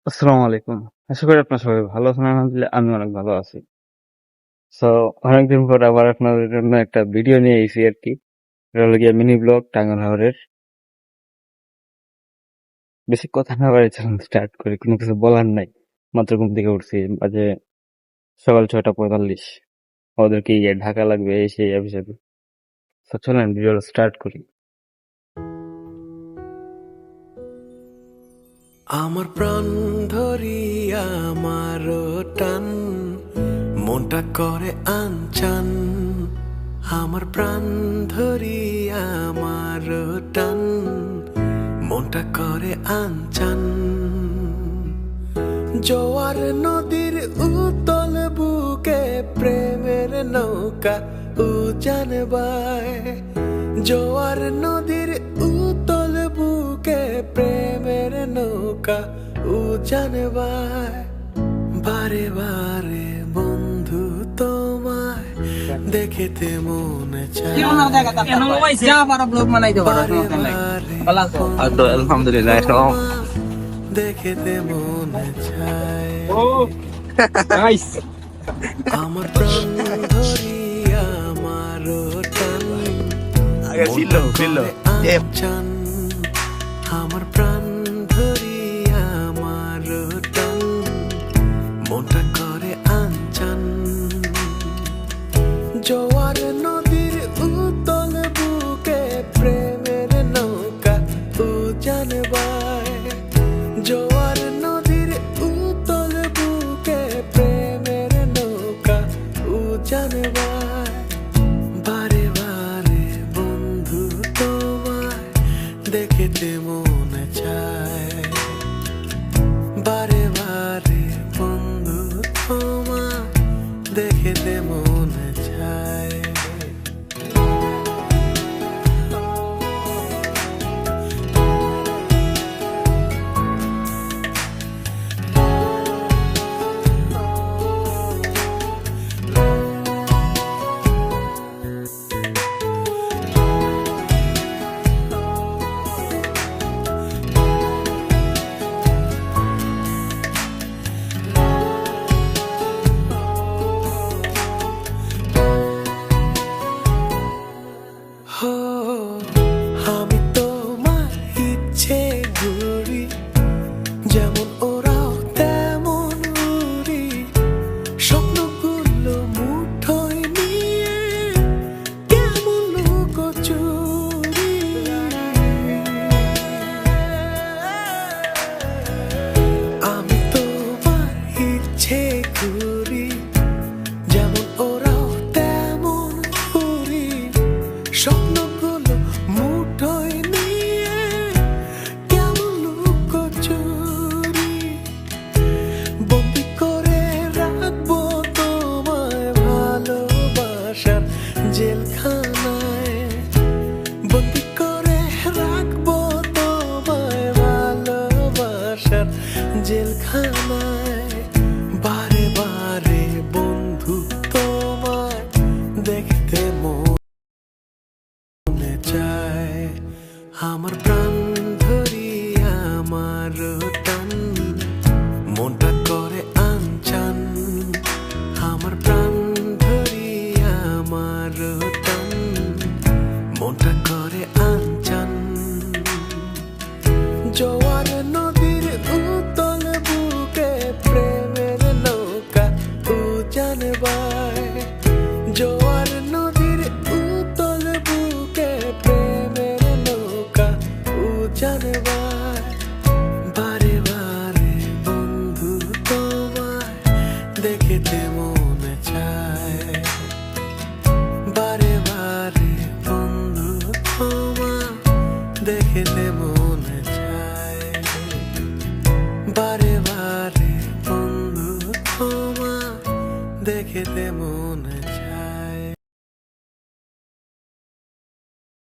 আসসালামু আলাইকুম। আশা করি আপনারা সবাই ভালো আছেন। আলহামদুলিল্লাহ আমি অনেক ভালো আছি। সো অনেকদিন পর আবার আপনাদের জন্য একটা ভিডিও নিয়ে এসেছি আরকি। এটা হলো গিয়ে মিনি ব্লগ টাঙ্গাইল হাওরের। বেশি কথা না বাড়িয়ে চলুন স্টার্ট করি। কোনো কিছু বলার নাই। মাত্র ঘুম থেকে উঠছি। বাজে সকাল ৬:৪৫। ওদেরকে ঢাকা লাগবে এই সেই অফিসে। তো চলেন ভিডিওটা স্টার্ট করি। আমার প্রাণ ধরিয়া আমার টান মনটা করে আনচান। আমার প্রাণ ধরিয়া আমার টান মনটা করে আনচান। জোয়ার নদীর উতল বুকে প্রেমের নৌকা উজান বায়। জোয়ার নদীর উতল বুকে প্রেমের নৌকা উজান বায়। বারে বারে বন্ধু তোমায় দেখিতে মনে চায়। আলহামদুলিল্লাহ দেখিতে মনে চায়। আমার প্রাণ ধরিয়া আমার টান আনচান। আমার প্রাণ ধরিয়া আমার টান মনটা করে আনচান। জোয়ার নদীর উতল বুকে প্রেমের নৌকা উজান বায়। জোয়ার নদীর উতল বুকে প্রেমের নৌকা উজান বায়। বারে বারে বন্ধু তোমায় দেখিতে মনে চায়। বারে বারে বন্ধু তোমায় দেখিতে মনে চায়। হো আমি তোমার ইচ্ছে ঘুরি, যেমন ওরাও তেমন উড়ি। স্বপ্নগুলো মুঠোয় নিয়ে কেমন লুকোচুরি। আমি তোমার ইচ্ছে ঘুরি, যেমন ওরাও তেমন উড়ি। স্বপ্নগুলো মুঠোয় নিয়ে কেমন লুকোচুরি। বন্দি করে রাখবো তোমায় ভালোবাসার জেলখানায়। বন্দি করে রাখবো তোমায় ভালোবাসার জেলখানায়। বারে বারে বন্ধু তোমায় দেখতে মনে চায়। আমার প্রাণ ধরিয়া আমার টান মনটা করে আনচান। আমার প্রাণ ধরিয়া আমার টান মনটা করে আনচান। জোয়ার নদীর উতল বুকে প্রেমের নৌকা উজান বায়। জোয়ার নদীর উতল বুকে প্রেমের নৌকা উজান বায়। বারে বারে বন্ধু তোমায় দেখিতে মনে চায়। বারে বারে বন্ধু তোমায় দেখিতে মনে চায়। বারে বারে বন্ধু তোমায় দেখিতে মনে